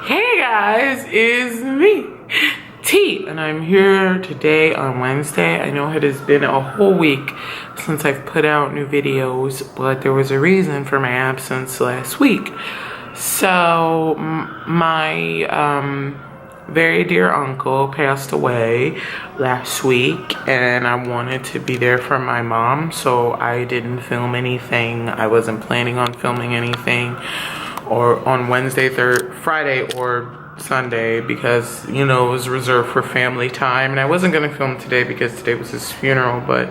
Hey guys, it's me, T, and I'm here today on Wednesday. I know it has been a whole week since I've put out new videos, but there was a reason for my absence last week. So, my very dear uncle passed away last week, and I wanted to be there for my mom, so I didn't film anything. I wasn't planning on filming anything or on Friday or Sunday because, you know, it was reserved for family time, and I wasn't gonna film today because today was his funeral, but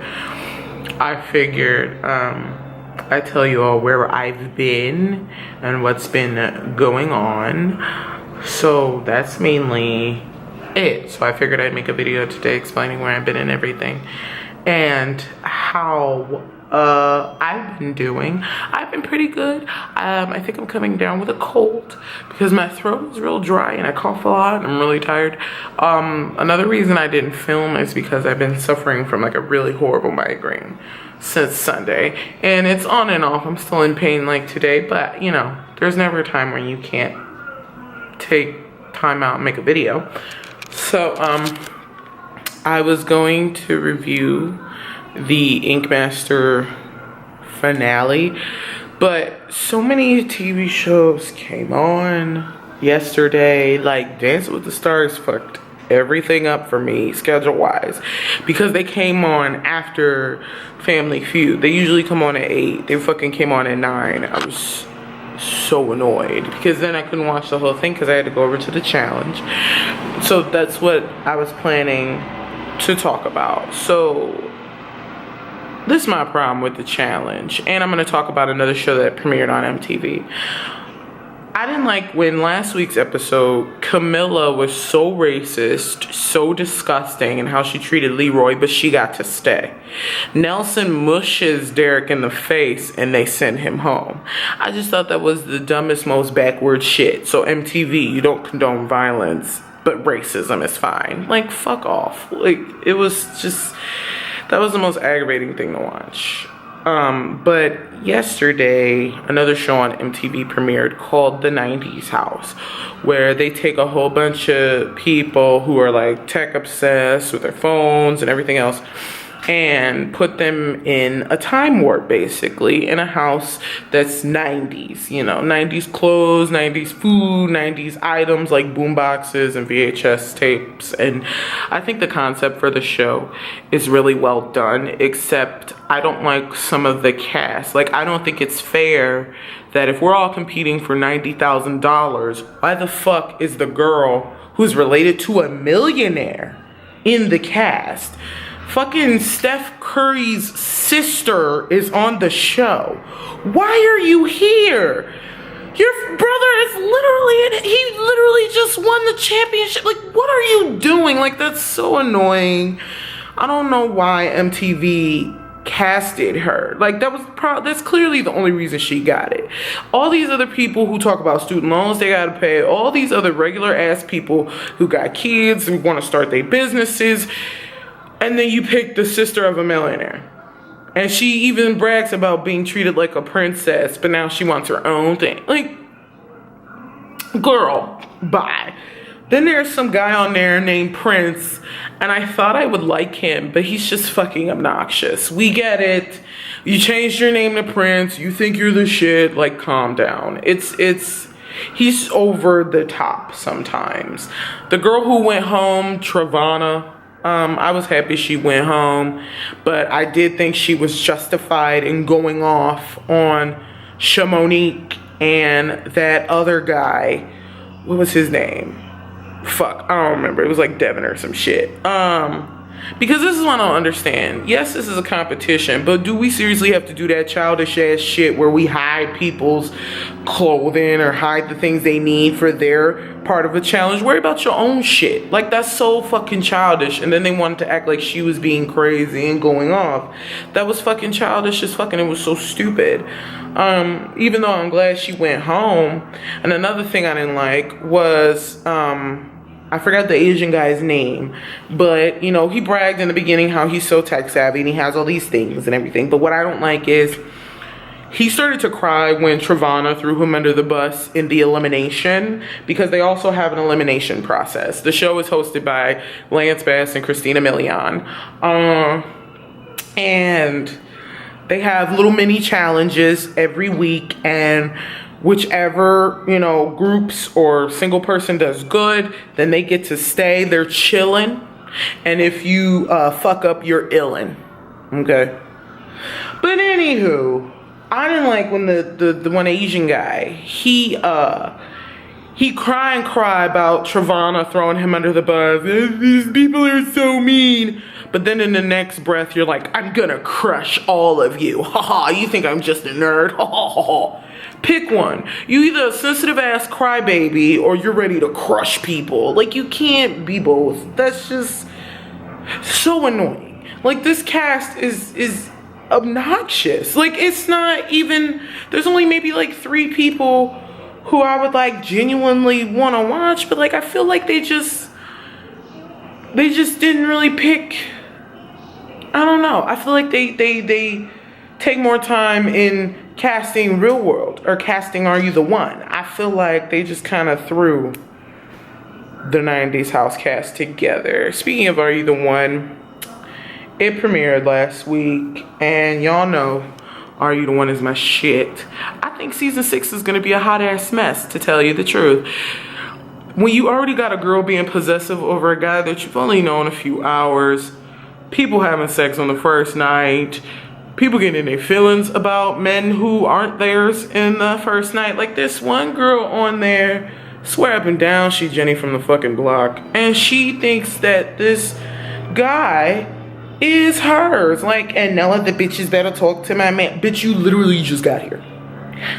I figured I tell you all where I've been and what's been going on. So that's mainly it. So I figured I'd make a video today explaining where I've been and everything and how I've been doing. I've been pretty good. I think I'm coming down with a cold because my throat is real dry and I cough a lot and I'm really tired. Another reason I didn't film is because I've been suffering from like a really horrible migraine since Sunday, and it's on and off. I'm still in pain like today, but you know, there's never a time when you can't take time out and make a video. So I was going to review the Ink Master finale, but so many TV shows came on yesterday. Like Dance with the Stars fucked everything up for me schedule wise because they came on after Family Feud. They usually come on at 8. They fucking came on at 9. I was so annoyed because then I couldn't watch the whole thing because I had to go over to the challenge. So that's what I was planning to talk about. So this is my problem with the challenge, and I'm going to talk about another show that premiered on MTV. I didn't like when last week's episode, Camilla was so racist, so disgusting, and how she treated Leroy, but she got to stay. Nelson mushes Derek in the face, and they send him home. I just thought that was the dumbest, most backward shit. So MTV, you don't condone violence, but racism is fine. Like, fuck off. Like, it was just, that was the most aggravating thing to watch. But yesterday, another show on MTV premiered called The 90s House, where they take a whole bunch of people who are like tech obsessed with their phones and everything else and put them in a time warp, basically, in a house that's 90s, you know, 90s clothes, 90s food, 90s items like boomboxes and VHS tapes. And I think the concept for the show is really well done, except I don't like some of the cast. Like, I don't think it's fair that if we're all competing for $90,000, why the fuck is the girl who's related to a millionaire in the cast? Fucking Steph Curry's sister is on the show. Why are you here? Your brother is he literally just won the championship. Like, what are you doing? Like, that's so annoying. I don't know why MTV casted her. Like, that's clearly the only reason she got it. All these other people who talk about student loans they gotta pay, all these other regular ass people who got kids, who want to start their businesses, and then you pick the sister of a millionaire. And she even brags about being treated like a princess, but now she wants her own thing. Like, girl, bye. Then there's some guy on there named Prince, and I thought I would like him, but he's just fucking obnoxious. We get it. You changed your name to Prince. You think you're the shit. Like, calm down. He's over the top sometimes. The girl who went home, Travana, I was happy she went home, but I did think she was justified in going off on Shamonique and that other guy. What was his name? Fuck, I don't remember. It was like Devin or some shit. Because this is what I don't understand. Yes, this is a competition, but do we seriously have to do that childish ass shit where we hide people's clothing or hide the things they need for their part of a challenge? Worry about your own shit. Like, that's so fucking childish. And then they wanted to act like she was being crazy and going off. That was fucking childish as fucking. It was so stupid. Even though I'm glad she went home. And another thing I didn't like was I forgot the Asian guy's name, but, you know, he bragged in the beginning how he's so tech savvy and he has all these things and everything. But what I don't like is he started to cry when Travana threw him under the bus in the elimination, because they also have an elimination process. The show is hosted by Lance Bass and Christina Milian. And they have little mini challenges every week, and whichever, you know, groups or single person does good, then they get to stay. They're chilling. And if you fuck up, you're illin'. Okay? But anywho, I didn't like when the one Asian guy, he cry about Travana throwing him under the bus. These people are so mean. But then in the next breath, you're like, I'm gonna crush all of you. Haha, you think I'm just a nerd? Ha ha ha. Pick one. You either a sensitive ass crybaby or you're ready to crush people. Like, you can't be both. That's just so annoying. Like, this cast is obnoxious. Like, it's not even, there's only maybe like 3 people who I would like genuinely want to watch, but like I feel like they just didn't really pick. I don't know. I feel like they take more time in casting Real World or casting Are You the One. I feel like they just kind of threw the 90s house cast together. Speaking of Are You the One, it premiered last week, and y'all know Are You the One is my shit. I think season 6 is gonna be a hot ass mess, to tell you the truth. When you already got a girl being possessive over a guy that you've only known a few hours, people having sex on the first night, people getting their feelings about men who aren't theirs in the first night. Like, this one girl on there, swear up and down she's Jenny from the fucking block, and she thinks that this guy is hers. Like, and none of the bitches better talk to my man. Bitch, you literally just got here.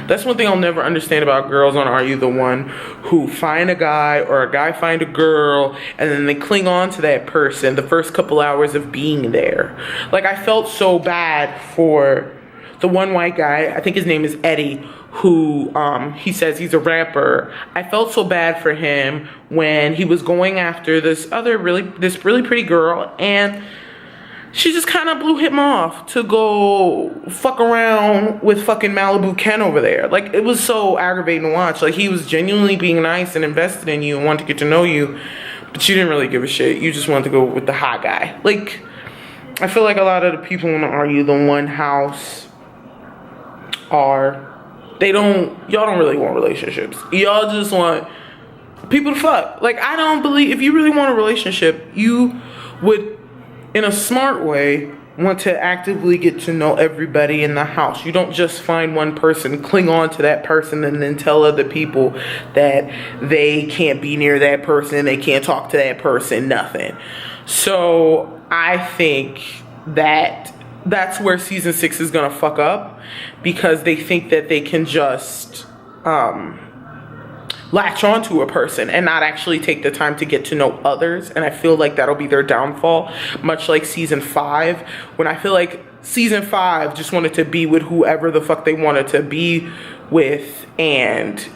That's one thing I'll never understand about girls on Are You the One, who find a guy or a guy find a girl and then they cling on to that person the first couple hours of being there. Like, I felt so bad for the one white guy, I think his name is Eddie, who he says he's a rapper. I felt so bad for him when he was going after this really pretty girl, and she just kind of blew him off to go fuck around with fucking Malibu Ken over there. Like, it was so aggravating to watch. Like, he was genuinely being nice and invested in you and wanted to get to know you, but you didn't really give a shit. You just wanted to go with the hot guy. Like, I feel like a lot of the people in the Are You the One house y'all don't really want relationships. Y'all just want people to fuck. Like, I don't believe, if you really want a relationship, you would, in a smart way, want to actively get to know everybody in the house. You don't just find one person, cling on to that person, and then tell other people that they can't be near that person, they can't talk to that person, nothing. So I think that that's where season 6 is gonna fuck up, because they think that they can just latch onto a person and not actually take the time to get to know others. And I feel like that'll be their downfall, much like season 5, when I feel like season 5 just wanted to be with whoever the fuck they wanted to be with, and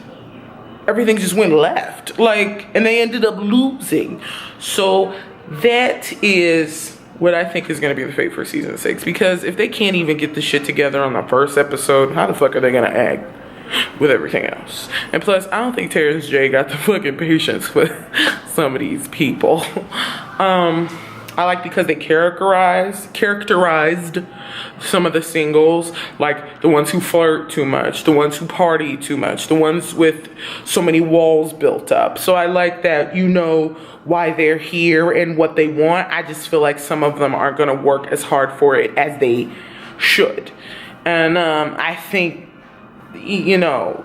everything just went left. Like, and they ended up losing. So that is what I think is going to be the fate for season 6, because if they can't even get the shit together on the first episode, how the fuck are they going to act with everything else? And plus, I don't think Terrence J got the fucking patience with some of these people. I like because they characterized some of the singles, like the ones who flirt too much, the ones who party too much, the ones with so many walls built up. So I like that you know why they're here and what they want. I just feel like some of them aren't going to work as hard for it as they should. And I think, you know,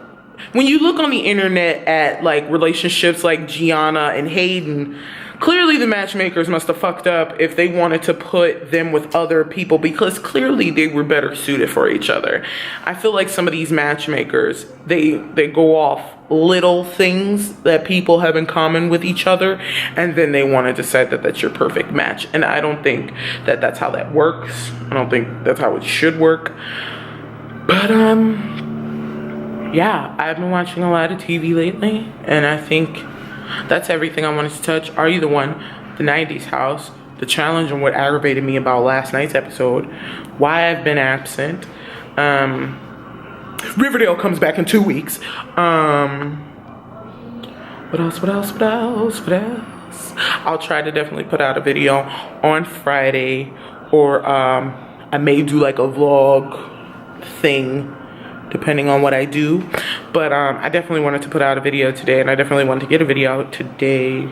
when you look on the internet at like relationships like Gianna and Hayden, clearly the matchmakers must have fucked up if they wanted to put them with other people, because clearly they were better suited for each other. I feel like some of these matchmakers, they go off little things that people have in common with each other, and then they want to decide that that's your perfect match. And I don't think that that's how that works. I don't think that's how it should work. But yeah, I've been watching a lot of TV lately, and I think that's everything I wanted to touch. Are You the One, the 90s house, the challenge, and what aggravated me about last night's episode, why I've been absent, Riverdale comes back in 2 weeks. What else? I'll try to definitely put out a video on Friday, or I may do like a vlog thing depending on what I do. But I definitely wanted to put out a video today, and I definitely wanted to get a video out today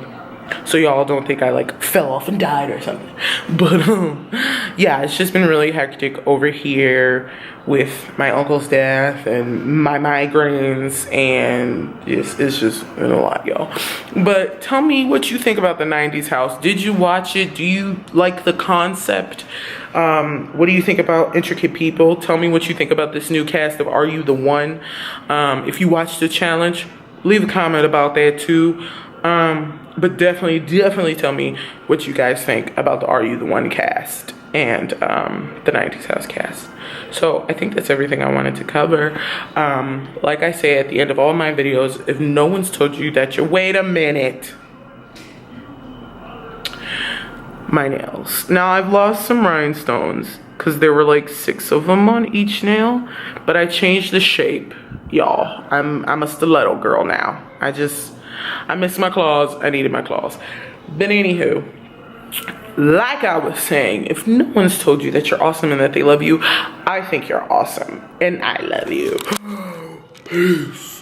so y'all don't think I like fell off and died or something. But yeah, it's just been really hectic over here with my uncle's death and my migraines, and it's just been a lot, y'all. But tell me what you think about the 90s house. Did you watch it? Do you like the concept? What do you think about Intricate People? Tell me what you think about this new cast of Are You the One? If you watched the challenge, leave a comment about that too. But definitely tell me what you guys think about the Are You the One cast and the 90s house cast. So I think that's everything I wanted to cover. Like I say at the end of all my videos, if no one's told you that you wait a minute. My nails. Now I've lost some rhinestones because there were like 6 of them on each nail, but I changed the shape, y'all. I'm a stiletto girl now. I miss my claws. I needed my claws. But anywho, like I was saying, if no one's told you that you're awesome and that they love you, I think you're awesome and I love you. Peace.